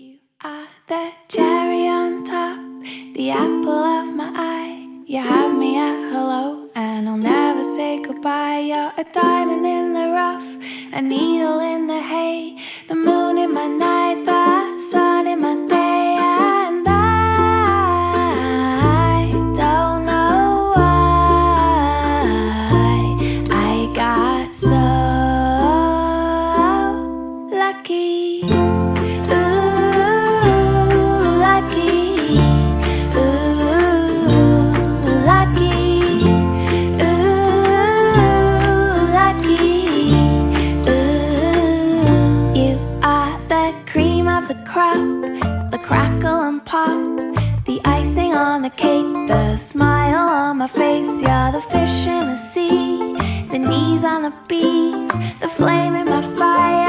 You are the cherry on top, the apple of my eye. You have me at hello, and I'll never say goodbye. You're a diamond in the rough, a needle in the hay, the moon in my night, the sun in my day. And I don't know why I got so lucky. The crop, the crackle and pop, the icing on the cake, the smile on my face. You're the fish in the sea, the knees on the bees, the flame in my fire.